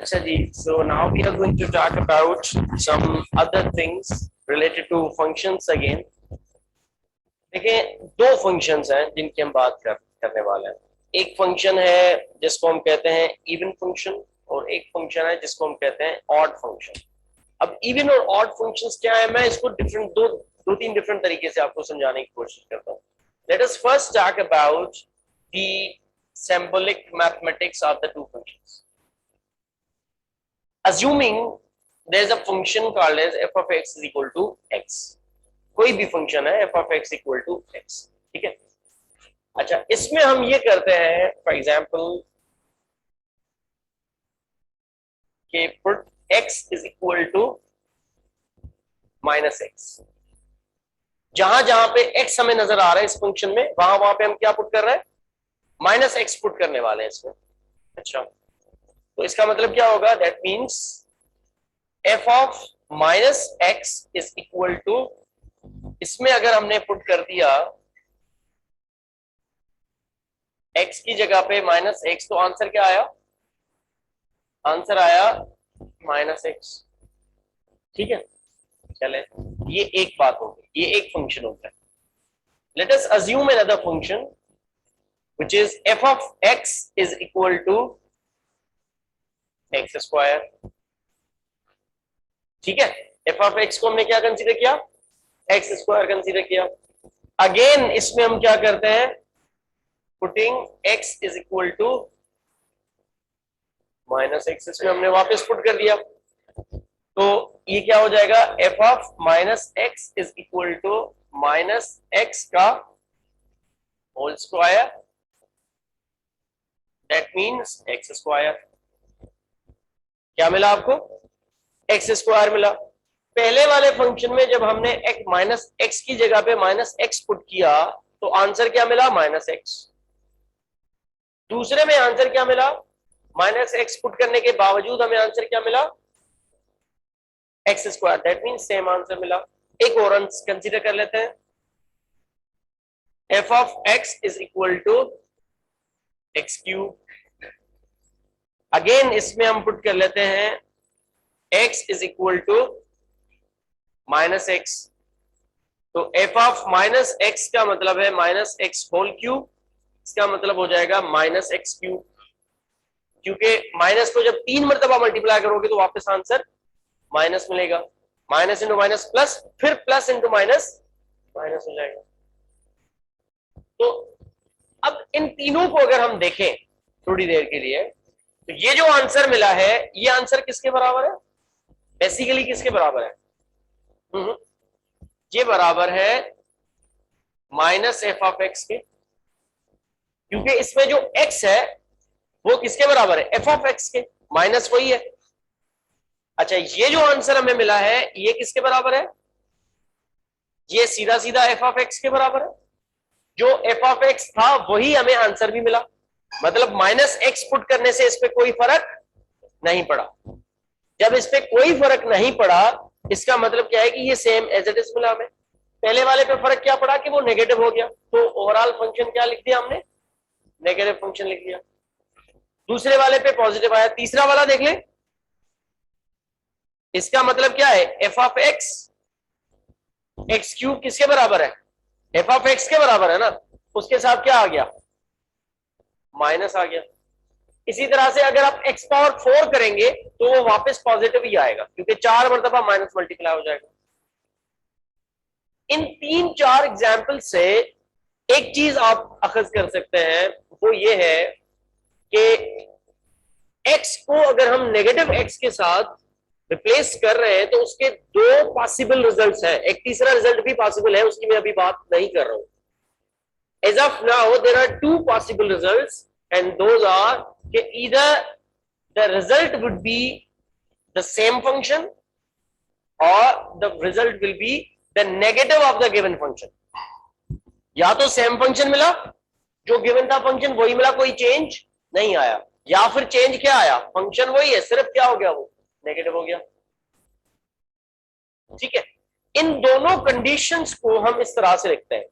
अच्छा जी, so now we are going to talk about some other things related to functions again. देखिए, दो functions हैं जिनकी हम बात करने वाले हैं. एक फंक्शन है जिसको हम कहते हैं इवन फंक्शन और एक फंक्शन है जिसको हम कहते हैं ऑड फंक्शन. अब इवन और ऑड फंक्शंस क्या है, मैं इसको दो तीन डिफरेंट तरीके से आपको समझाने की कोशिश करता हूँ. Let us first talk about the symbolic mathematics of the two functions. Assuming there is a function called as f of x is equal to x. कोई भी फंक्शन है f of x equal to x, ठीक है. अच्छा, इसमें हम ये करते हैं फॉर एग्जाम्पल कि put x is equal to minus x. जहां जहां पे x हमें नजर आ रहा है इस फंक्शन में, वहां वहां पे हम क्या पुट कर रहे हैं, माइनस एक्स पुट करने वाले हैं इसमें. अच्छा, तो इसका मतलब क्या होगा, that means f of minus x is equal to, इसमें अगर हमने पुट कर दिया x की जगह पे माइनस एक्स, तो आंसर क्या आया, आंसर आया माइनस एक्स. ठीक है, चले, ये एक बात हो गई, ये एक फंक्शन होता है. Let us assume another function which is f of x is equal to x square. ठीक है, f of x को हमने क्या कंसीडर किया, x स्क्वायर कंसीडर किया. अगेन इसमें हम क्या करते हैं, putting x is equal to minus x, इसमें हमने वापस पुट कर दिया. तो ये क्या हो जाएगा, f of minus x is equal to minus x का whole square, that means x square. क्या मिला आपको, एक्स स्क्वायर मिला. पहले वाले फंक्शन में जब हमने x माइनस एक्स की जगह पे माइनस एक्स पुट किया तो आंसर क्या मिला, माइनस एक्स. दूसरे में आंसर क्या मिला, माइनस एक्स पुट करने के बावजूद हमें आंसर क्या मिला, x square. That means same answer मिला. एक और कंसीडर कर लेते हैं, f of x is equal to x cube. Again इसमें हम पुट कर लेते हैं x is equal to minus x. तो f ऑफ माइनस एक्स का मतलब है माइनस एक्स होल क्यूब, इसका मतलब हो जाएगा माइनस एक्स क्यूब. क्योंकि माइनस को जब 3 मरतबा मल्टीप्लाई करोगे तो वापस आंसर माइनस मिलेगा. माइनस इंटू माइनस प्लस, फिर प्लस इंटू माइनस माइनस हो जाएगा. तो अब इन तीनों को अगर हम देखें थोड़ी देर के लिए, तो ये जो आंसर मिला है, ये आंसर किसके बराबर है, बेसिकली किसके बराबर है, ये बराबर है माइनस एफ ऑफ एक्स के. क्योंकि इसमें जो x है वो किसके बराबर है, एफ ऑफ एक्स के, माइनस वही है. अच्छा, ये जो आंसर हमें मिला है ये किसके बराबर है, ये सीधा सीधा एफ ऑफ एक्स के बराबर है. जो एफ ऑफ एक्स था वही हमें आंसर भी मिला. मतलब माइनस एक्स पुट करने से इस पे कोई फर्क नहीं पड़ा. जब इस पे कोई फर्क नहीं पड़ा, इसका मतलब क्या है कि ये सेम एज इट इज मिला हमें. पहले वाले पे फर्क क्या पड़ा कि वो नेगेटिव हो गया, तो ओवरऑल फंक्शन क्या लिख दिया हमने, नेगेटिव फंक्शन लिख दिया. दूसरे वाले पे पॉजिटिव आया. तीसरा वाला देख ले, इसका मतलब क्या है, f of x, x cube किसके बराबर है, एफ ऑफ एक्स के बराबर है ना. उसके साथ क्या आ गया, माइनस आ गया. इसी तरह से अगर आप x पावर 4 करेंगे तो वो वापस पॉजिटिव ही आएगा, क्योंकि 4 मरतबा माइनस मल्टीप्लाई हो जाएगा. इन 3-4 एग्जाम्पल से एक चीज आप अखज कर सकते हैं, वो ये है कि x को अगर हम नेगेटिव x के साथ रिप्लेस कर रहे हैं तो उसके दो पॉसिबल रिजल्ट्स हैं. एक तीसरा रिजल्ट भी पॉसिबल है, उसकी मैं अभी बात नहीं कर रहा हूं. As of now, there are 2 possible results, and those are that either the result would be the same function or the result will be the negative of the given function. या तो सेम फंक्शन मिला, जो given था function वही मिला, कोई change नहीं आया, या फिर चेंज क्या आया, फंक्शन वही है, सिर्फ क्या हो गया, वो नेगेटिव हो गया. ठीक है, इन दोनों कंडीशंस को हम इस तरह से लिखते हैं.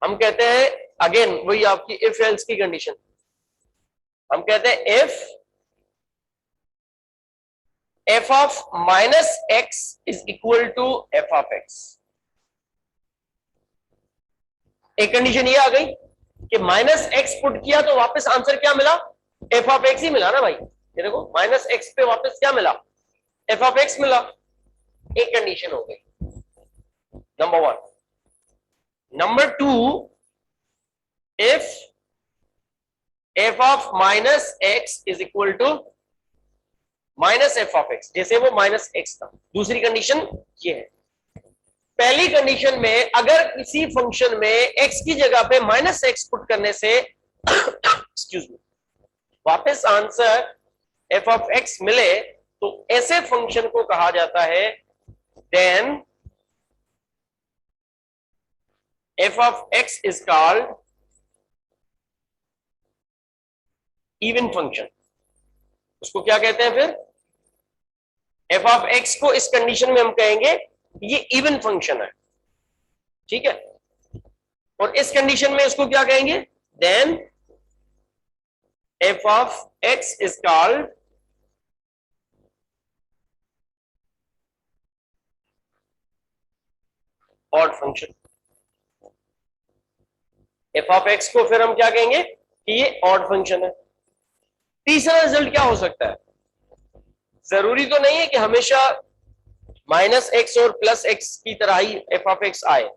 हम कहते हैं, अगेन वही आपकी इफ एल्स की कंडीशन, हम कहते हैं if f of minus x is equal to f of x. एक कंडीशन ये आ गई कि माइनस एक्स पुट किया तो वापस आंसर क्या मिला, एफ ऑफ एक्स ही मिला ना भाई। ये देखो माइनस एक्स पे वापस क्या मिला, एफ ऑफ एक्स मिला। एक कंडीशन हो गई number one. Number two, if f of minus x is equal to minus f of x, जैसे वो माइनस एक्स था। दूसरी कंडीशन ये है, पहली कंडीशन में अगर किसी फंक्शन में एक्स की जगह पे माइनस एक्स पुट करने से एक्सक्यूज मी वापस आंसर एफ ऑफ एक्स मिले तो ऐसे फंक्शन को कहा जाता है then f of x is called even function. उसको क्या कहते हैं फिर, एफ ऑफ एक्स को इस कंडीशन में हम कहेंगे ये इवन फंक्शन है, ठीक है। और इस कंडीशन में इसको क्या कहेंगे, then f of x is called odd function. F of x को फिर हम क्या कहेंगे कि ये ऑड फंक्शन है। तीसरा रिजल्ट क्या हो सकता है, जरूरी तो नहीं है कि हमेशा माइनस एक्स और प्लस एक्स की तरह ही एफ ऑफ एक्स आए,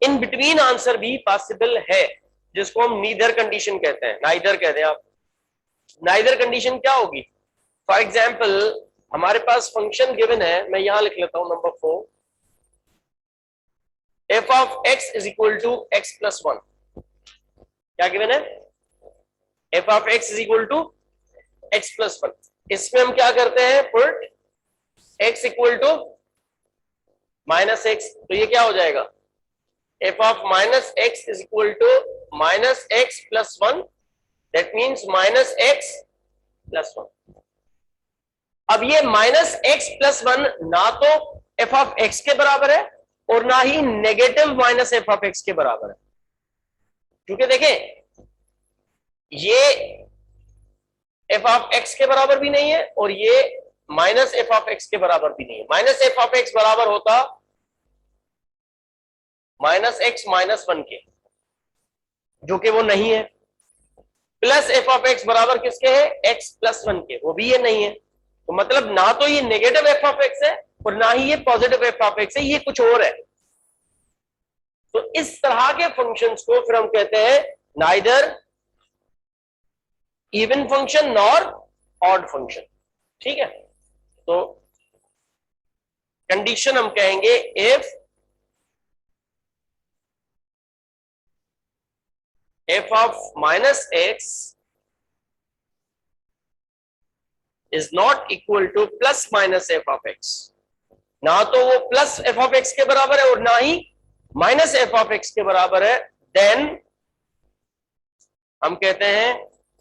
इन बिटवीन आंसर भी पॉसिबल है जिसको हम नीदर कंडीशन कहते हैं, नाइदर कहते हैं आप। नाइदर कंडीशन क्या होगी, फॉर एग्जाम्पल हमारे पास फंक्शन गिवन है, मैं यहां लिख लेता हूं number 4, f of x is equal to x plus 1। क्या गिवन है, f of x is equal to x plus 1। इसमें हम क्या करते हैं, put x equal to minus x, तो ये क्या हो जाएगा, f of minus x is equal to minus x plus 1, that means minus x plus 1। अब ये माइनस एक्स प्लस 1 ना तो एफ ऑफ एक्स के बराबर है और ना ही negative minus f of x के बराबर है, क्योंकि देखें ये एफ ऑफ एक्स के बराबर भी नहीं है और ये माइनस एफ ऑफ एक्स के बराबर भी नहीं है। माइनस एफ ऑफ एक्स बराबर होता माइनस एक्स माइनस 1 के, जो कि वो नहीं है। प्लस एफ ऑफ एक्स बराबर किसके है, एक्स प्लस 1 के, वो भी ये नहीं है। तो मतलब ना तो ये नेगेटिव एफ ऑफ एक्स है और ना ही ये पॉजिटिव एफ ऑफ एक्स है, ये कुछ और है। तो इस तरह के फंक्शंस को फिर हम कहते हैं neither even function nor odd function, ठीक है। तो कंडीशन हम कहेंगे if f of minus x is not equal two plus minus f of x, ना तो वो प्लस एफ ऑफ एक्स के बराबर है और ना ही माइनस एफ ऑफ एक्स के बराबर है, देन हम कहते हैं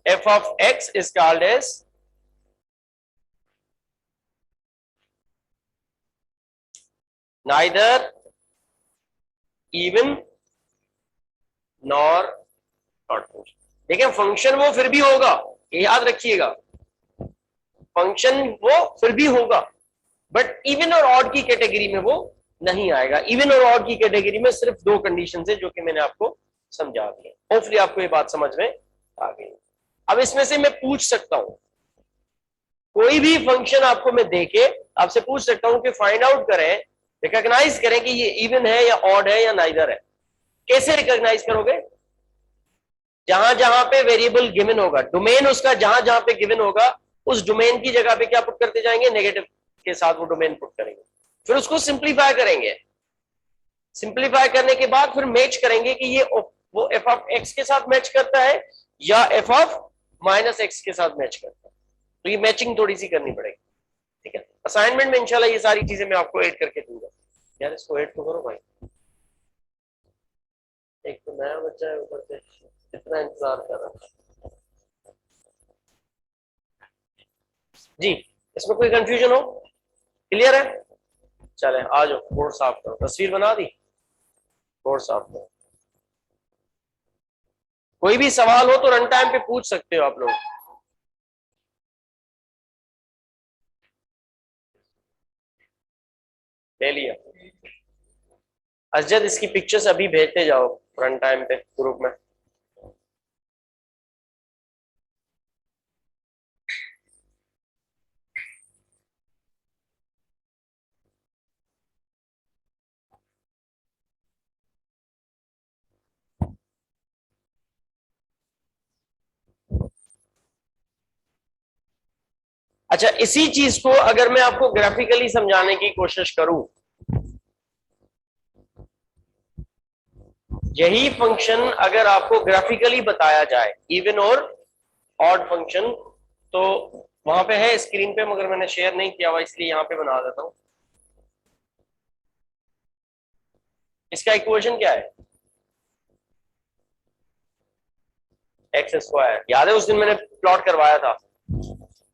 f of x is called as neither even nor odd function. देखिए फंक्शन वो फिर भी होगा, ये याद रखिएगा, फंक्शन वो फिर भी होगा, बट इवन और ऑड की कैटेगरी में वो नहीं आएगा। इवन और ऑड की कैटेगरी में सिर्फ दो कंडीशन है जो कि मैंने आपको समझा दी। होपफुली आपको ये बात समझ में आ गई। अब इसमें से मैं पूछ सकता हूं, कोई भी फंक्शन आपको मैं देके आपसे पूछ सकता हूं कि फाइंड आउट करें, रिकॉग्नाइज करें कि ये इवन है या ऑड है या नाइदर है। कैसे रिकॉग्नाइज करोगे, जहां जहां पे वेरिएबल गिवन होगा, डोमेन उसका जहां जहां पे गिवन होगा, उस डोमेन की जगह पे क्या पुट करते जाएंगे, नेगेटिव के साथ वो डोमेन पुट करेंगे। फिर उसको सिंप्लीफाई करेंगे, सिंप्लीफाई करने के बाद फिर मैच करेंगे कि ये वो एफ ऑफ एक्स के साथ मैच करता है या एफ ऑफ माइनस एक्स के साथ मैच करता है। तो ये मैचिंग थोड़ी सी करनी पड़ेगी, ठीक है। असाइनमेंट में इंशाल्लाह ये सारी चीजें मैं आपको ऐड करके दूंगा। यार इसको ऐड तो करो भाई, एक तो नया बच्चा है ऊपर से इतना इंतजार कर रहा है जी। इसमें कोई कंफ्यूजन हो, क्लियर है? चले आ जाओ, बोर्ड साफ करो। तस्वीर बना दी, बोर्ड साफ करो। कोई भी सवाल हो तो रन टाइम पे पूछ सकते हो आप लोग। ले लिया। अजद इसकी पिक्चर्स अभी भेजते जाओ रन टाइम पे ग्रुप में। अच्छा, इसी चीज को अगर मैं आपको ग्राफिकली समझाने की कोशिश करूं, यही फंक्शन अगर आपको ग्राफिकली बताया जाए, इवन और ऑड फंक्शन, तो वहां पे है स्क्रीन पे, मगर मैंने शेयर नहीं किया हुआ इसलिए यहां पे बना देता हूं। इसका इक्वेशन क्या है? X square. याद है उस दिन मैंने प्लॉट करवाया था,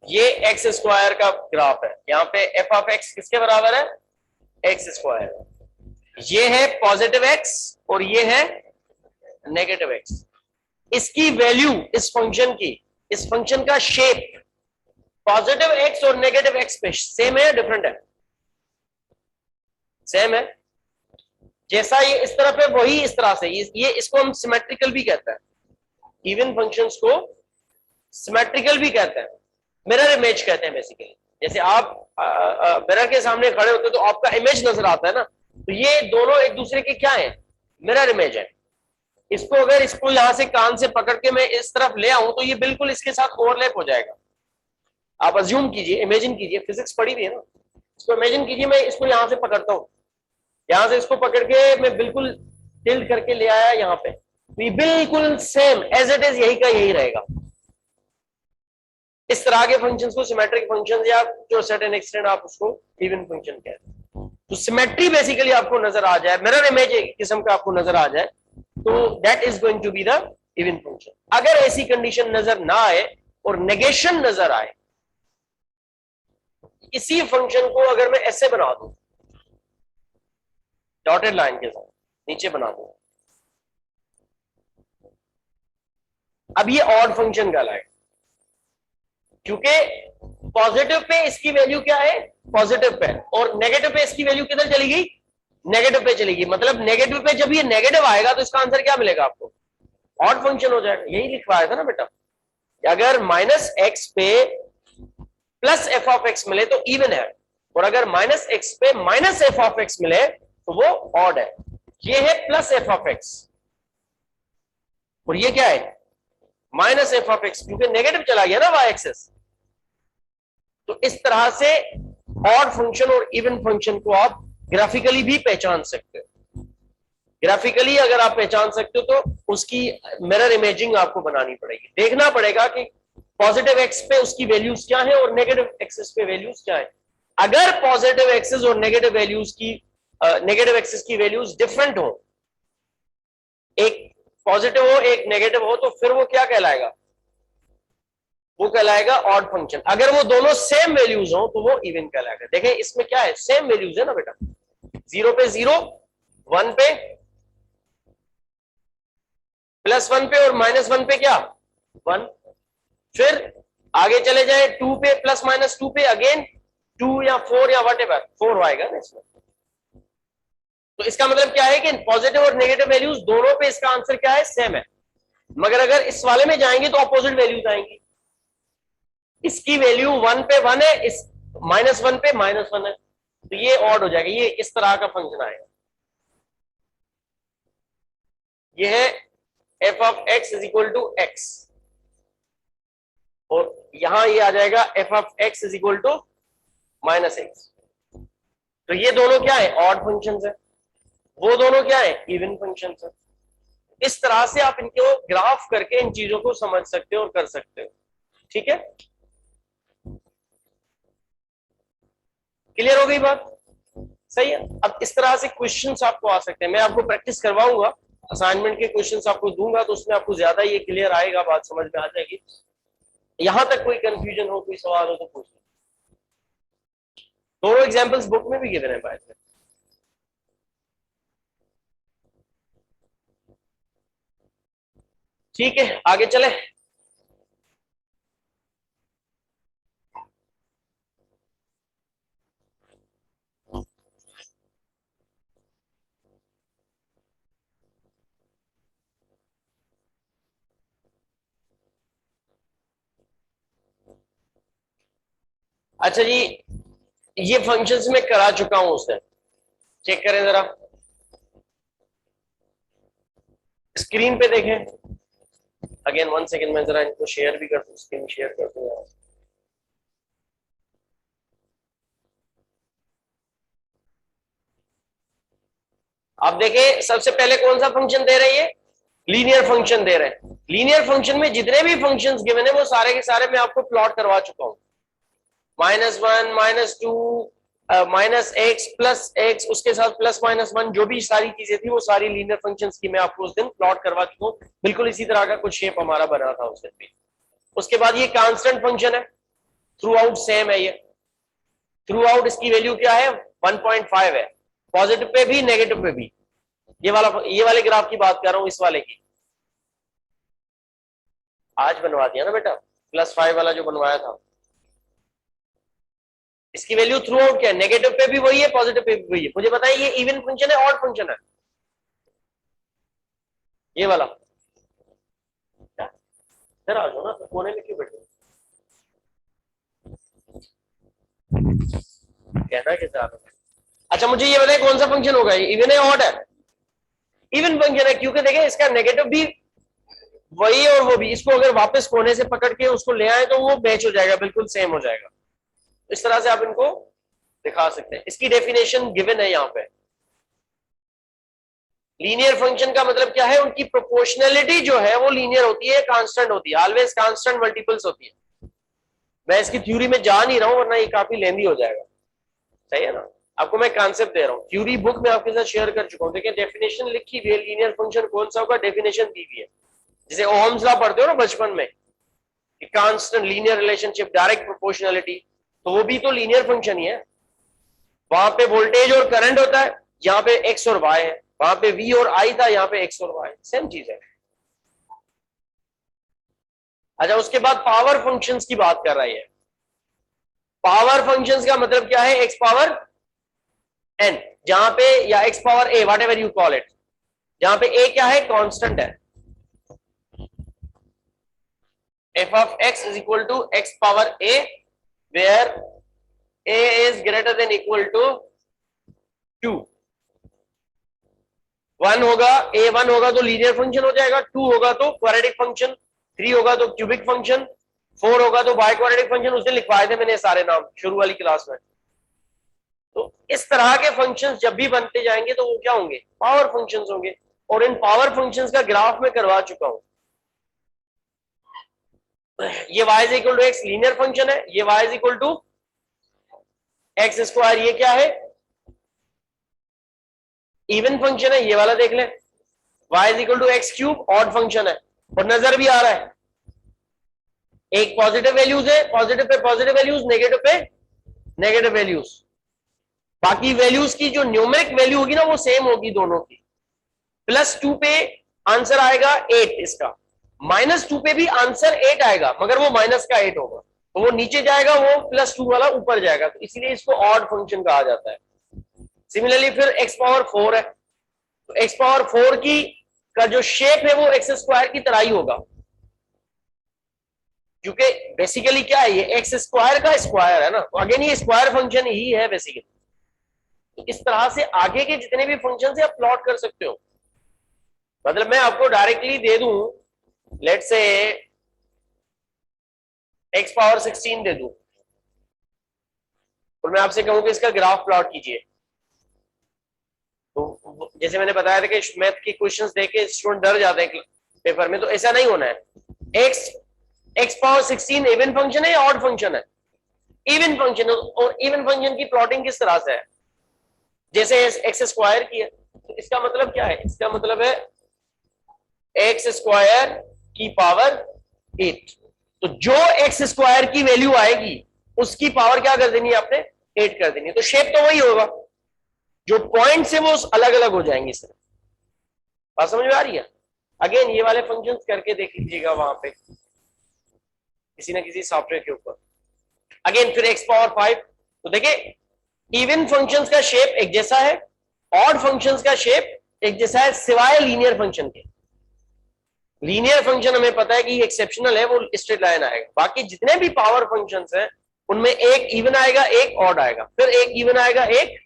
ये एक्स स्क्वायर का ग्राफ है। यहाँ पे एफ ऑफ एक्स किसके बराबर है? X square. ये है पॉजिटिव एक्स और ये है नेगेटिव एक्स। इसकी वैल्यू, इस फंक्शन की, इस फंक्शन का शेप पॉजिटिव एक्स और नेगेटिव एक्स पे सेम है या डिफरेंट है? सेम है। जैसा ये इस तरफ है वही इस तरह से, ये इसको हम सिमेट्रिकल भी कहते हैं। इवन फंक्शंस को सिमेट्रिकल भी कहते हैं, मिरर इमेज कहते हैं बेसिकली। जैसे आप मिरर के सामने खड़े होते हैं तो आपका इमेज नजर आता है ना, तो ये दोनों एक दूसरे के क्या है? मिरर इमेज है। इसको अगर इसको यहां से कान से पकड़ के मैं इस तरफ ले आऊं तो ये बिल्कुल इसके साथ ओवरलैप हो जाएगा। आप अज्यूम कीजिए, इमेजिन कीजिए, फिजिक्स पढ़ी हुई है ना, इसको इमेजिन कीजिए मैं इसको यहां से पकड़ता हूं, यहां से इसको पकड़ के मैं बिल्कुल टिल्ट करके ले आया यहां पे, तो ये बिल्कुल सेम एज इट इज यही का यही रहेगा। इस तरह के फंक्शंस को सिमेट्रिक फंक्शंस या जो सर्टेन एक्सटेंड आप उसको इवन फंक्शन कहते हैं। तो सिमेट्री बेसिकली आपको नजर आ जाए, मिरर इमेज एक किस्म का आपको नजर आ जाए, तो that is going to be the even function. अगर ऐसी कंडीशन नजर ना आए और नेगेशन नजर आए, इसी फंक्शन को अगर मैं ऐसे बना दूं, डॉटेड लाइन के साथ नीचे बना दूं, अब ये ऑड फंक्शन कहलाएगा, क्योंकि पॉजिटिव पे इसकी वैल्यू क्या है? पॉजिटिव पे, और नेगेटिव पे इसकी वैल्यू किधर चली गई? नेगेटिव पे चली गई। मतलब नेगेटिव पे जब ये नेगेटिव आएगा तो इसका आंसर क्या मिलेगा आपको? ऑड फंक्शन हो जाएगा। यही लिखवाया था ना बेटा, अगर माइनस एक्स पे प्लस एफ ऑफ एक्स मिले तो इवन है, और अगर माइनस एक्स पे माइनस एफ ऑफ एक्स मिले तो वो ऑड है। ये है प्लस एफ ऑफ एक्स और ये क्या है? माइनस एफ ऑफ एक्स, क्योंकि नेगेटिव चला गया ना वाई एक्सेस। तो इस तरह से ऑड फंक्शन और इवन फंक्शन को आप ग्राफिकली भी पहचान सकते हो। ग्राफिकली अगर आप पहचान सकते हो तो उसकी मिरर इमेजिंग आपको बनानी पड़ेगी, देखना पड़ेगा कि पॉजिटिव एक्स पे उसकी वैल्यूज क्या है और नेगेटिव एक्सिस पे वैल्यूज क्या है। अगर पॉजिटिव एक्सिस और नेगेटिव वैल्यूज की नेगेटिव एक्सिस की वैल्यूज डिफरेंट हो, एक पॉजिटिव हो एक नेगेटिव हो, तो फिर वो क्या कहलाएगा? वो कहलाएगा ऑड फंक्शन। अगर वो दोनों सेम वैल्यूज हो तो वो इवन कहलाएगा। देखें इसमें क्या है, सेम वैल्यूज है ना बेटा, 0 पे 0, 1 पे, +1 पे और -1 पे क्या? 1। फिर आगे चले जाए 2 पे, +-2 पे अगेन 2 या 4 या वट एवर 4 आएगा ना इसमें। तो इसका मतलब क्या है कि पॉजिटिव और नेगेटिव वैल्यूज दोनों पे इसका आंसर क्या है? सेम है। मगर अगर इस वाले में जाएंगे तो अपोजिट वैल्यूज आएंगी। इसकी वैल्यू 1 पे 1 है, इस -1 पे -1 है, तो ये ऑड हो जाएगा। ये इस तरह का फंक्शन आएगा। ये है f of x is equal to x, और यहां ये आ जाएगा f of x is equal to -x। तो ये दोनों क्या है? ऑड फंक्शंस है। वो दोनों क्या है? इवन फंक्शंस है। इस तरह से आप इनको ग्राफ करके इन चीजों को समझ सकते हो और कर सकते हो। ठीक है, क्लियर हो गई बात? सही है। अब इस तरह से क्वेश्चंस आपको आ सकते हैं, मैं आपको प्रैक्टिस करवाऊंगा, असाइनमेंट के क्वेश्चंस आपको दूंगा, तो उसमें आपको ज्यादा ये क्लियर आएगा, बात समझ में आ जाएगी। यहां तक कोई कंफ्यूजन हो, कोई सवाल हो तो पूछ लो। दोनों एग्जांपल्स बुक में भी गिवन है बाय द वे। ठीक है, आगे चले। अच्छा जी, ये फंक्शंस में करा चुका हूं उसने, चेक करें जरा, स्क्रीन पे देखें। अगेन 1 सेकेंड, मैं जरा इनको शेयर भी कर दूं, स्क्रीन शेयर कर दूं। आप देखें, सबसे पहले कौन सा फंक्शन दे रही है? लीनियर फंक्शन दे रहे हैं। लीनियर फंक्शन में जितने भी फंक्शंस गिवन है वो सारे के सारे मैं आपको प्लॉट करवा चुका हूं। -1, -2, -x, +x, उसके साथ +-1, जो भी सारी चीजें थी वो सारी लीनियर फंक्शंस की मैं आपको उस दिन प्लॉट करवा चुका हूं। बिल्कुल इसी तरह का कुछ शेप हमारा बना था उस दिन भी। उसके बाद ये कांस्टेंट फंक्शन है, थ्रू आउट सेम है। ये थ्रू आउट इसकी वैल्यू क्या है? 1.5 है, पॉजिटिव पे भी नेगेटिव पे भी। ये वाले ग्राफ की बात कर रहा हूं, इस वाले की। आज बनवा दिया ना बेटा, +5 वाला जो बनवाया था। इसकी वैल्यू थ्रू आउट क्या है? नेगेटिव पे भी वही है, पॉजिटिव पे भी वही है। मुझे बताइए ये इवन फंक्शन है, ऑड फंक्शन है? ये वाला सर, आ जाओ ना, तो कोने में क्यों बैठे? कहना कैसे आप? अच्छा मुझे ये बताइए कौन सा फंक्शन होगा, ये इवन है ऑड है? इवन फंक्शन है, क्योंकि देखें इसका नेगेटिव भी वही है और वो भी। इसको अगर वापस कोने से पकड़ के उसको ले आए तो वो मैच हो जाएगा, बिल्कुल सेम हो जाएगा। इस तरह से आप इनको दिखा सकते हैं। इसकी डेफिनेशन गिवन है यहाँ पे। लीनियर फंक्शन का मतलब क्या है? उनकी प्रोपोर्शनलिटी जो है वो लीनियर होती है, कांस्टेंट होती है, ऑलवेज कांस्टेंट मल्टीपल्स होती है। मैं इसकी थ्योरी में जा नहीं रहा हूं वरना ये काफी लेंदी हो जाएगा, सही है ना? आपको मैं कॉन्सेप्ट दे रहा हूं, थ्योरी बुक में आपके साथ शेयर कर चुका हूं। देखिए डेफिनेशन लिखी हुई है, लीनियर फंक्शन कौन सा होगा, डेफिनेशन दी हुई है। जैसे ओहम्स लॉ पढ़ते हो ना बचपन में, constant linear relationship, direct proportionality, तो वो भी तो लीनियर फंक्शन ही है। वहां पे वोल्टेज और करंट होता है, यहाँ पे एक्स और वाई है। वहां पे वी और आई था, यहाँ पे एक्स और वाई, सेम चीज है। अच्छा उसके बाद पावर फंक्शंस की बात कर रही है। पावर फंक्शंस का मतलब क्या है? एक्स पावर एन, जहां पे, या x power A, what ever you call it, जहां पे ए क्या है? कांस्टेंट है। f of x is equal to x power a, where a is greater than equal to 2। 1 होगा, a1 होगा तो लीनियर फंक्शन हो जाएगा, 2 होगा तो क्वाड्रेटिक फंक्शन, 3 होगा तो क्यूबिक फंक्शन, 4 होगा तो बाई क्वाड्रेटिक फंक्शन। उस दिन लिखवाए थे मैंने सारे नाम शुरू वाली क्लास में। तो इस तरह के फंक्शंस जब भी बनते जाएंगे तो वो क्या होंगे? पावर फंक्शंस होंगे। और इन पावर फंक्शंस का ग्राफ में करवा चुका हूं। ये y is equal to x linear function है, ये y is equal to x square, ये क्या है? इवन फंक्शन है। ये वाला देख लें, y is equal to x cube, odd function है। और नजर भी आ रहा है, एक पॉजिटिव वैल्यूज है, पॉजिटिव पे पॉजिटिव वैल्यूज, नेगेटिव पे नेगेटिव वैल्यूज। बाकी वैल्यूज की जो न्यूमेरिक वैल्यू होगी ना वो सेम होगी दोनों की। +2 पे आंसर आएगा 8 इसका, -2 पे भी आंसर 8 आएगा, मगर वो माइनस का 8 होगा, तो वो नीचे जाएगा, वो +2 वाला ऊपर जाएगा, तो इसीलिए इसको ऑड फंक्शन कहा जाता है। सिमिलरली फिर x पावर 4 है, तो x पावर 4 की का जो शेप है वो एक्स स्क्वायर की तरह ही होगा, क्योंकि बेसिकली क्या है, ये एक्स स्क्वायर का स्क्वायर है ना, तो अगेन ये स्क्वायर फंक्शन ही है बेसिकली। तो इस तरह से आगे के जितने भी फंक्शन है आप प्लॉट कर सकते हो। मतलब मैं आपको डायरेक्टली दे दूं, लेट से x पावर 16 दे दूं, और मैं आपसे कहूं कि इसका ग्राफ प्लॉट कीजिए, तो जैसे मैंने बताया था कि मैथ की क्वेश्चंस देके स्टूडेंट डर जाते हैं पेपर में, तो ऐसा नहीं होना है। x पावर 16 इवन फंक्शन है या ऑड फंक्शन है? Even function. और इवन फंक्शन की प्लॉटिंग किस तरह से है? जैसे एक्स स्क्वायर की है, तो इसका मतलब क्या है? इसका मतलब है एक्स स्क्वायर की पावर 8। तो जो एक्स स्क्वायर की वैल्यू आएगी उसकी पावर क्या कर देनी है आपने? 8 कर देनी है। तो शेप तो वही होगा, जो पॉइंट्स है वो अलग अलग हो जाएंगे। इस तरह बात समझ में आ रही है? अगेन ये वाले फंक्शंस करके देख लीजिएगा वहां पे किसी ना किसी सॉफ्टवेयर के ऊपर। अगेन फिर x पावर 5, तो देखिए इवन फंक्शंस का शेप एक जैसा है, ऑड फंक्शंस का शेप एक जैसा है, सिवाय लीनियर फंक्शन के। लीनियर फंक्शन हमें पता है कि एक्सेप्शनल है, वो स्ट्रेट लाइन आएगा। बाकी जितने भी पावर फंक्शंस हैं उनमें एक इवन आएगा, एक ऑड आएगा, फिर एक इवन आएगा, एक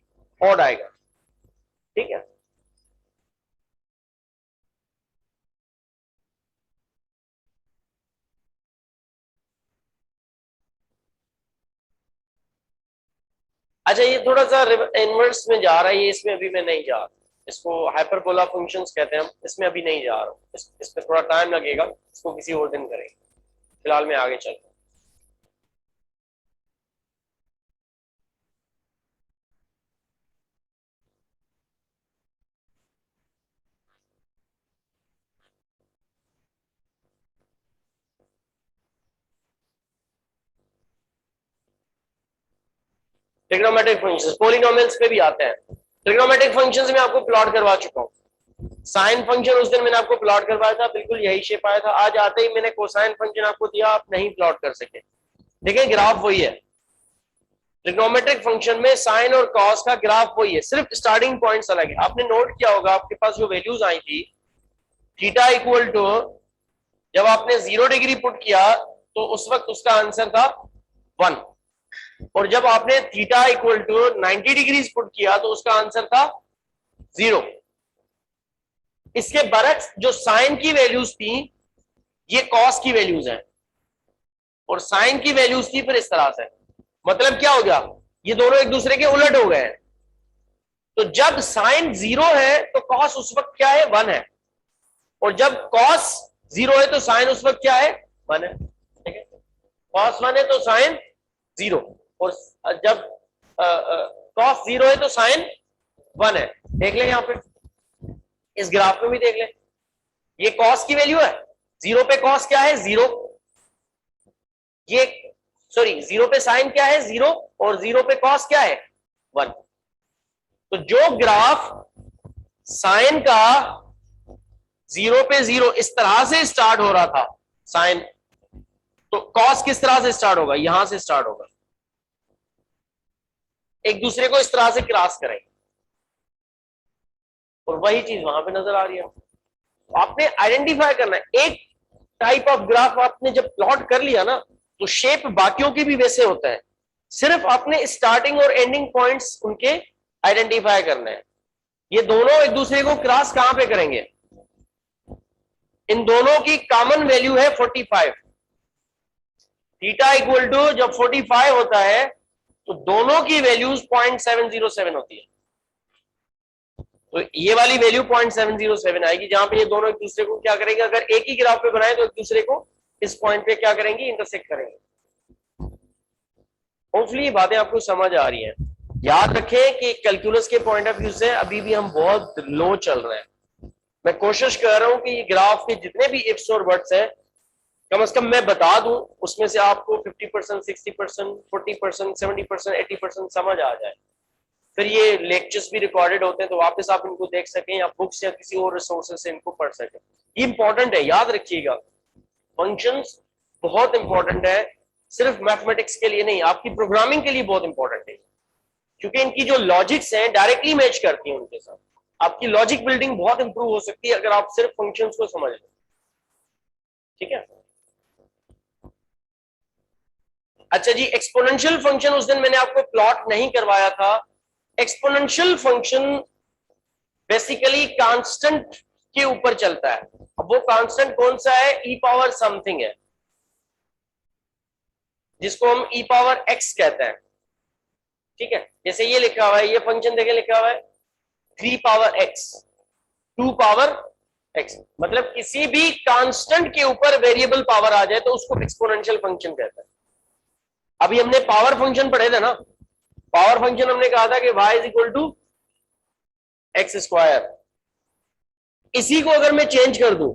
ऑड आएगा। ठीक है, अच्छा ये थोड़ा सा इनवर्स में जा रहा है, ये इसमें अभी मैं नहीं जा रहा, इसको हाइपरबोला फंक्शंस कहते हैं हम, इसमें अभी नहीं जा रहा हूँ, इस पे थोड़ा टाइम लगेगा, इसको किसी और दिन करेंगे, फिलहाल मैं आगे चलता हूँ। ट्रिग्नोमेट्रिक फंक्शंस पॉलिनोमियल्स पे भी आते हैं। ट्रिग्नोमेट्रिक फंक्शंस में आपको प्लॉट करवा चुका हूँ। साइन फंक्शन उस दिन मैंने आपको प्लॉट करवाया था, बिल्कुल यही शेप आया था। आज आते ही मैंने कोसाइन फंक्शन आपको दिया, आप नहीं प्लॉट कर सके। देखिए ग्राफ वही है, ट्रिग्नोमेट्रिक फंक्शन में साइन और कॉस का ग्राफ वही है, सिर्फ स्टार्टिंग पॉइंट्स अलग है। आपने नोट किया होगा आपके पास जो वैल्यूज आई थी, थीटा इक्वल टू, जब आपने 0 डिग्री पुट किया तो उस वक्त उसका आंसर था 1, और जब आपने theta equal to 90 degree put किया तो उसका आंसर था 0। इसके बरक्स जो साइन की वैल्यूज थी ये कॉस की वैल्यूज हैं, और साइन की वैल्यूज थी फिर इस तरह से। मतलब क्या हो गया, ये दोनों एक दूसरे के उलट हो गए। तो जब साइन 0 है तो कॉस उस वक्त क्या है, 1 है, और जब कॉस 0 है तो साइन उस वक्त क्या है, 1 है। ठीक है, कॉस 1 है तो साइन 0, और जब कॉस 0 है तो साइन 1 है। देख ले, यहां पे इस ग्राफ में भी देख ले, ये कॉस की वैल्यू है, 0 पे कॉस क्या है, 0, ये सॉरी 0 पे साइन क्या है, 0, और 0 पे कॉस क्या है, 1। तो जो ग्राफ साइन का 0 पे 0 इस तरह से स्टार्ट हो रहा था साइन, तो कॉस किस तरह से स्टार्ट होगा, यहां से स्टार्ट होगा, एक दूसरे को इस तरह से क्रॉस करेंगे, और वही चीज वहां पे नजर आ रही है। तो आपने आइडेंटिफाई करना है, एक टाइप ऑफ ग्राफ आपने जब प्लॉट कर लिया ना, तो शेप बाकियों की भी वैसे होता है, सिर्फ आपने स्टार्टिंग और एंडिंग पॉइंट्स उनके आइडेंटिफाई करने हैं। ये दोनों एक दूसरे को क्रॉस कहां पे करेंगे, इन दोनों की कॉमन वैल्यू है 45। थीटा इक्वल टू जब 45 होता है तो दोनों की वैल्यूज 0.707 होती है। तो ये वाली वैल्यू 0.707 आएगी, जहां पे ये दोनों एक दूसरे को क्या करेंगे, अगर एक ही ग्राफ पे बनाए तो एक दूसरे को इस पॉइंट पे क्या करेंगे, इंटरसेक्ट करेंगे। होपफुली ये बातें आपको समझ आ रही हैं। याद रखें कि कैलकुलस के पॉइंट ऑफ व्यू से अभी भी हम बहुत लो चल रहे हैं। मैं कोशिश कर रहा हूं कि ये ग्राफ के जितने भी इफ्स और बट्स हैं कम से कम मैं बता दूं, उसमें से आपको 50%, 60%, 40%, 70%, 80% समझ आ जाए। फिर ये लेक्चर्स भी रिकॉर्डेड होते हैं, तो वापस आप इनको देख सकें या बुक्स या किसी और रिसोर्सेज से इनको पढ़ सकें। ये इंपॉर्टेंट है, याद रखिएगा, फंक्शंस बहुत इंपॉर्टेंट है, सिर्फ मैथमेटिक्स के लिए नहीं, आपकी प्रोग्रामिंग के लिए बहुत इंपॉर्टेंट है, क्योंकि इनकी जो लॉजिक्स हैं डायरेक्टली मैच करती हैं उनके साथ। आपकी लॉजिक बिल्डिंग बहुत इंप्रूव हो सकती है अगर आप सिर्फ फंक्शंस को समझ लें। ठीक है, अच्छा जी, एक्सपोनेंशियल फंक्शन उस दिन मैंने आपको प्लॉट नहीं करवाया था। एक्सपोनेंशियल फंक्शन बेसिकली कांस्टेंट के ऊपर चलता है। अब वो कांस्टेंट कौन सा है, ई पावर समथिंग है, जिसको हम ई पावर एक्स कहते हैं। ठीक है, जैसे ये लिखा हुआ है, ये फंक्शन देखे लिखा हुआ है 3 पावर एक्स, 2 पावर एक्स, मतलब किसी भी कांस्टेंट के ऊपर वेरिएबल पावर आ जाए तो उसको एक्सपोनेंशियल फंक्शन कहते हैं। अभी हमने पावर फंक्शन पढ़े थे ना, पावर फंक्शन हमने कहा था कि y is equal to x square. इसी को अगर मैं चेंज कर दूं,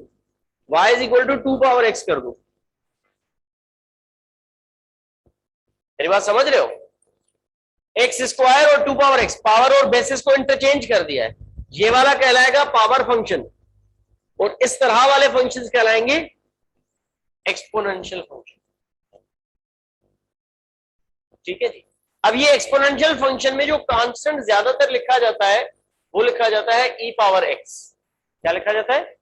y is equal to 2 power x कर दूं, मेरी बात समझ रहे हो, एक्स स्क्वायर और 2 पावर एक्स, पावर और बेसिस को इंटरचेंज कर दिया है, ये वाला कहलाएगा पावर फंक्शन, और इस तरह वाले फंक्शंस कहलाएंगे एक्सपोनेंशियल फंक्शन। ठीक है जी, अब ये एक्सपोनेंशियल फंक्शन में जो कांस्टेंट ज्यादातर लिखा जाता है वो लिखा जाता है ई पावर एक्स। क्या लिखा जाता है,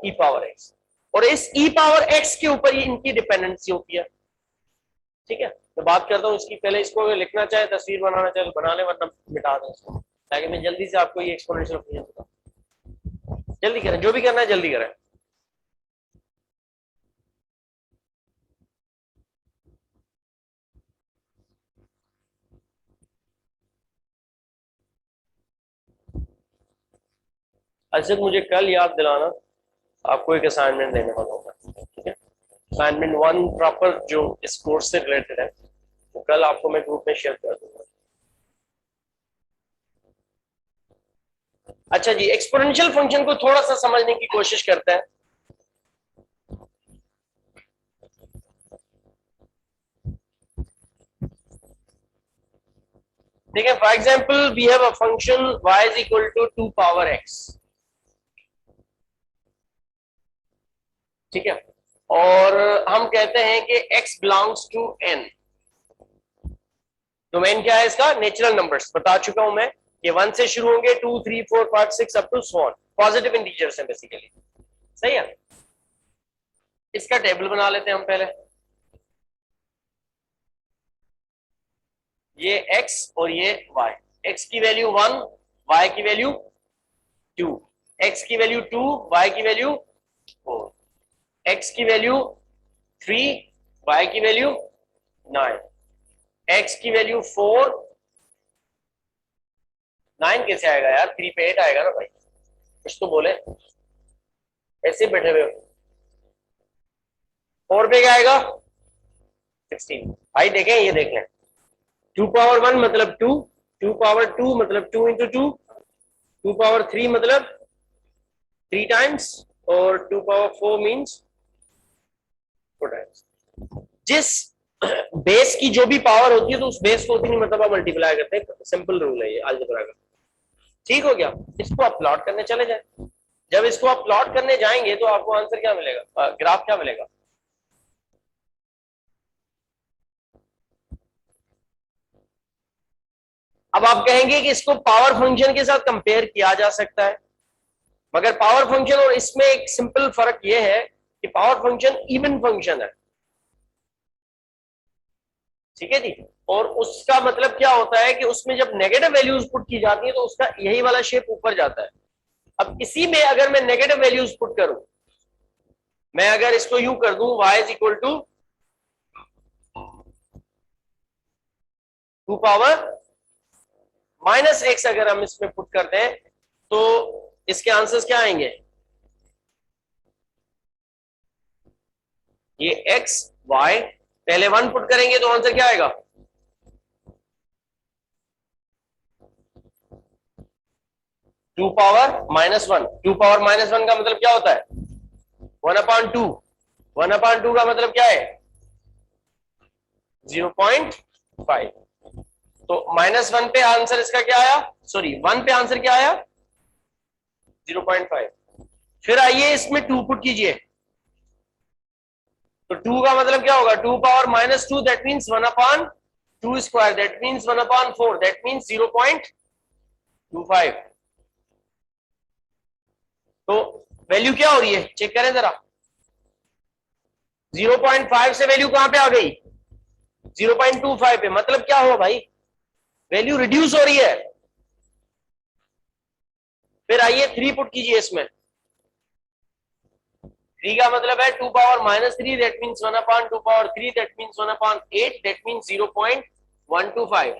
ई पावर एक्स, और इस ई पावर एक्स के ऊपर ही इनकी डिपेंडेंसी होती है। ठीक है, तो बात करता हूँ इसकी, पहले इसको अगर लिखना चाहे, तस्वीर बनाना चाहे तो बना ले, वरना मिटा दें इसको, ताकि मैं जल्दी से आपको ये एक्सपोनेंशियल फंक्शन बताऊं। जल्दी करें, जो भी करना है जल्दी करें। अच्छा, मुझे कल याद दिलाना, आपको एक असाइनमेंट देने वाला होगा, ठीक है? असाइनमेंट 1 प्रॉपर जो इस कोर्स से रिलेटेड है, तो कल आपको मैं ग्रुप में शेयर कर दूंगा। अच्छा जी, एक्सपोनेंशियल फंक्शन को थोड़ा सा समझने की कोशिश करते हैं। ठीक है, for example we have a function y is equal to 2 power x, ठीक है, और हम कहते हैं कि x belongs to n। Domain क्या है इसका? Natural numbers. बता चुका हूं मैं कि 1 से शुरू होंगे, 2 3 4 5 6 up to so on, positive integers हैं बेसिकली। सही है, इसका टेबल बना लेते हैं हम पहले। ये x और ये y, x की वैल्यू 1, y की वैल्यू 2, x की वैल्यू 2, y की वैल्यू 4, x की वैल्यू 3, y की वैल्यू 9, x की वैल्यू 4, 9 कैसे आएगा यार? 3 पे 8 आएगा ना भाई, कुछ तो बोले, ऐसे बैठे हुए। 4 पे क्या आएगा? 16। भाई देखें, ये देख लें, 2 पावर 1 मतलब 2, 2 पावर 2 मतलब 2 इंटू 2, 2 पावर 3 मतलब 3 टाइम्स, और 2 पावर 4 मीन्स 4 टाइम्स। जिस बेस की जो भी पावर होती है तो उस बेस को उतनी मरतबा मल्टीप्लाई करते हैं, सिंपल रूल है ये अलजेब्रा का। ठीक हो गया? इसको आप प्लॉट करने चले जाए। जब इसको आप प्लॉट करने जाएंगे तो आपको आंसर क्या मिलेगा, ग्राफ क्या मिलेगा? अब आप कहेंगे कि इसको पावर फंक्शन के साथ कंपेयर किया जा सकता है, मगर पावर फंक्शन और इसमें एक सिंपल फर्क यह है कि पावर फंक्शन इवन फंक्शन है, ठीक है जी। और उसका मतलब क्या होता है कि उसमें जब नेगेटिव वैल्यूज पुट की जाती है तो उसका यही वाला शेप ऊपर जाता है। अब इसी में अगर मैं नेगेटिव वैल्यूज पुट करूं, मैं अगर इसको यू कर दूं, y is equal to 2 power minus x, अगर हम इसमें पुट करते हैं तो इसके आंसर्स क्या आएंगे? ये x y, पहले 1 पुट करेंगे तो आंसर क्या आएगा? 2 पावर -1। 2 पावर -1 का मतलब क्या होता है? 1/2। 1/2 का मतलब क्या है? 0.5। तो -1 पे आंसर इसका क्या आया? सॉरी, 1 पे आंसर क्या आया? 0.5। फिर आइए इसमें 2 पुट कीजिए, तो 2 का मतलब क्या होगा? 2 power -2, that means 1/2 square, that means 1/4, that means 0.25। तो वैल्यू क्या हो रही है, चेक करें जरा। 0.5 से वैल्यू कहां पे आ गई? 0.25 पे। मतलब क्या हुआ भाई? वैल्यू रिड्यूस हो रही है। फिर आइए 3 पुट कीजिए इसमें। 3 का मतलब है 2 power -3, that means 1/2 power 3, that means 1/8, that means 0.125।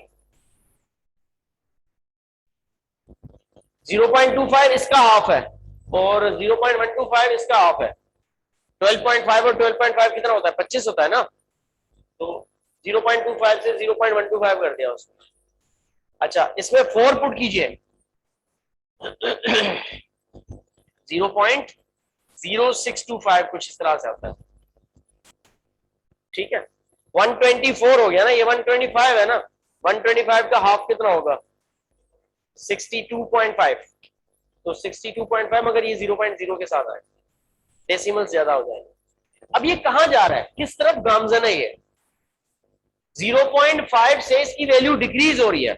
0.25 इसका हाफ है और 0.125 इसका हाफ है। 12.5 और 12.5 कितना होता है? 25 होता है ना। तो 0.25 से 0.125 कर दिया उसने। अच्छा, इसमें 4 पुट कीजिए। 0.0625 कुछ इस तरह से आता है, ठीक है। 124 हो गया ना, ये 125 है ना। 125 का हाफ कितना होगा? 62.5। तो 62.5, मगर ये 0.0 के साथ आए, डेसिमल्स ज्यादा हो जाएंगे। अब ये कहां जा रहा है, किस तरफ गामजन है ये? 0.5 से इसकी वैल्यू डिक्रीज हो रही है।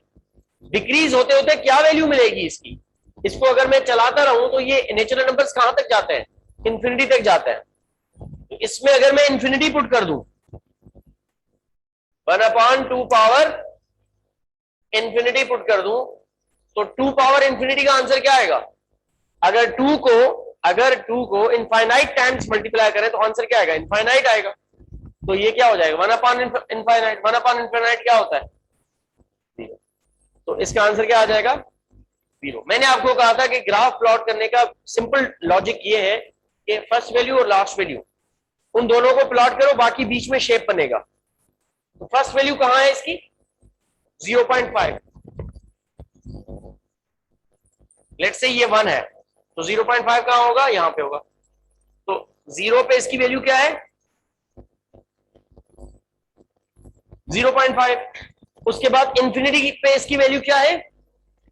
डिक्रीज होते होते क्या वैल्यू मिलेगी इसकी? इसको अगर मैं चलाता रहूं तो ये नेचुरल नंबर्स कहां तक जाते हैं? इंफिनिटी तक जाते हैं। तो इसमें अगर मैं इंफिनिटी पुट कर दूं 1/2 पावर इंफिनिटी पुट कर दूं तो 2 पावर इंफिनिटी का आंसर क्या आएगा? अगर 2 को इनफाइनाइट टाइम्स मल्टीप्लाई करें तो आंसर क्या आएगा? इनफाइनाइट आएगा। तो ये क्या हो जाएगा? 1/इनफाइनाइट। 1/इनफाइनाइट क्या होता है? 0। तो इसका आंसर क्या आ जाएगा? 0। मैंने आपको कहा था कि ग्राफ प्लॉट करने का सिंपल लॉजिक ये है कि फर्स्ट वैल्यू और लास्ट वैल्यू उन दोनों को प्लॉट करो, बाकी बीच में शेप बनेगा। तो फर्स्ट वैल्यू कहां है इसकी? 0.5। लेट्स से ये 1 है तो 0.5 कहां होगा? यहां पे होगा। तो 0 पे इसकी वैल्यू क्या है? 0.5। उसके बाद इंफिनिटी पे इसकी वैल्यू क्या है?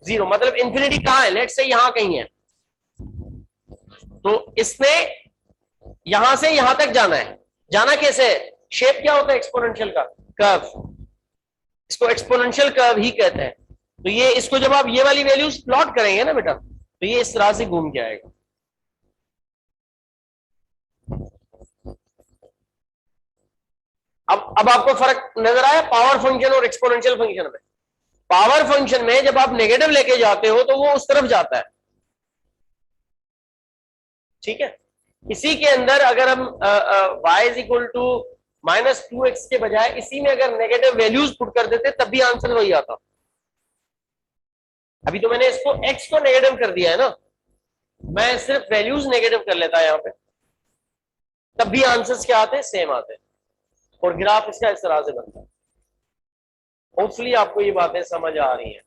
0। मतलब इंफिनिटी कहां है? लेट्स से यहां कहीं है। तो इसने यहां से यहां तक जाना है। जाना कैसे है? शेप क्या होता है एक्सपोनेंशियल का? कर्व। इसको एक्सपोनेंशियल कर्व ही कहते हैं। तो ये इसको जब आप ये वाली वैल्यूज प्लॉट करेंगे ना बेटा, तो ये इस तरह से घूम के आएगा। अब आपको फर्क नजर आया पावर फंक्शन और एक्सपोनेंशियल फंक्शन में? पावर फंक्शन में जब आप नेगेटिव लेके जाते हो तो वो उस तरफ जाता है, ठीक है। इसी के अंदर अगर हम y is equal to -2x के बजाय इसी में अगर नेगेटिव वैल्यूज पुट कर देते तब भी आंसर वही आता। अभी तो मैंने इसको x को नेगेटिव कर दिया है ना, मैं सिर्फ वैल्यूज नेगेटिव कर लेता यहां पे, तब भी आंसर्स क्या आते हैं? सेम आते हैं। और ग्राफ इसका इस तरह से बनता है। होपफुली आपको ये बातें समझ आ रही हैं।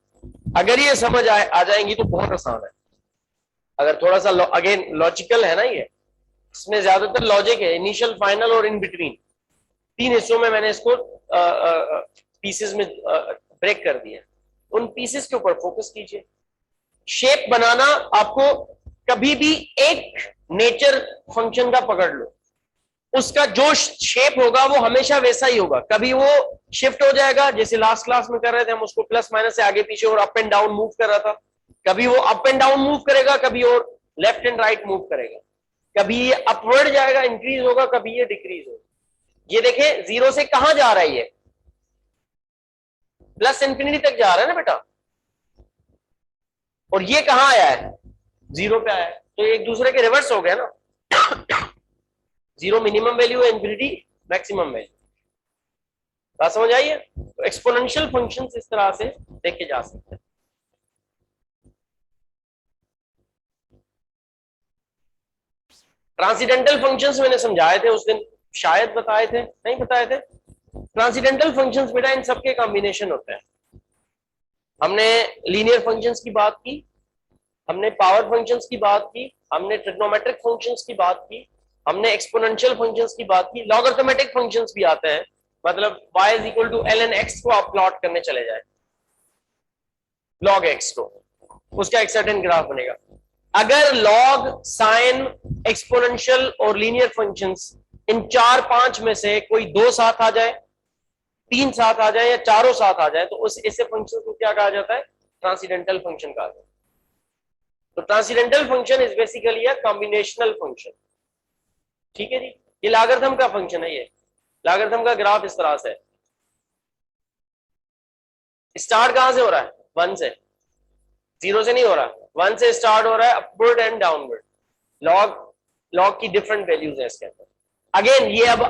अगर ये समझ आ जाएंगी तो बहुत आसान है। अगर थोड़ा सा अगेन लॉजिकल है ना, ये इसमें ज्यादातर लॉजिक है, इनिशियल, फाइनल और इन बिटवीन। 3 हिस्सों में मैंने इसको पीसेस में ब्रेक कर दिया। उन पीसेस के ऊपर फोकस कीजिए। शेप बनाना आपको कभी भी एक नेचर फंक्शन का पकड़ लो, उसका जो शेप होगा वो हमेशा वैसा ही होगा। कभी वो शिफ्ट हो जाएगा, जैसे लास्ट क्लास में कर रहे थे हम, उसको प्लस माइनस से आगे पीछे और अप एंड डाउन मूव कर रहा था। कभी वो अप एंड डाउन मूव करेगा, कभी और लेफ्ट एंड राइट मूव करेगा। कभी ये अपवर्ड जाएगा, इंक्रीज होगा, कभी ये डिक्रीज होगा। ये देखें 0 से कहां जा रहा है? ये प्लस इंफिनिटी तक जा रहा है ना बेटा। और ये कहां आया है? 0 पे आया है। तो एक दूसरे के रिवर्स हो गया ना। 0 मिनिमम वैल्यू है, इंफिनिटी मैक्सिमम वैल्यू। बात समझ आई है? तो एक्सपोनेंशियल फंक्शंस इस तरह से देखे जा सकते हैं। ट्रांसीडेंटल फंक्शंस मैंने समझाए थे उस दिन, शायद बताए थे, नहीं बताए थे। ट्रांसीडेंटल फंक्शंस बेटा इन सबके कॉम्बिनेशन होते हैं। हमने लीनियर फंक्शंस की बात की, हमने पावर फंक्शंस की बात की, हमने ट्रिग्नोमेट्रिक फंक्शंस की बात की, हमने एक्सपोनेंशियल फंक्शंस की बात की। लॉगरिथमेटिक फंक्शंस भी आते हैं, मतलब y is equal to ln x को आप प्लॉट करने चले जाए, log x को, उसका एक सर्टेन ग्राफ बनेगा। अगर log, साइन, एक्सपोनेंशियल और लीनियर फंक्शंस इन 4-5 में से कोई 2 साथ आ जाए, 3 साथ आ जाए या चारों साथ आ जाए, तो उस ऐसे फंक्शन को क्या कहा जाता है? ट्रांसीडेंटल फंक्शन कहा जाता है। तो transcendental function is basically a combinational function, ठीक है जी। ये लॉगरिथम का फंक्शन है। ये लॉगरिथम का ग्राफ इस तरह से है। स्टार्ट कहां से हो रहा है? 1 से, 0 से नहीं हो रहा, 1 से स्टार्ट हो रहा है, अपवर्ड एंड डाउनवर्ड। लॉग की डिफरेंट वैल्यूज है इसके अंदर। अगेन ये अब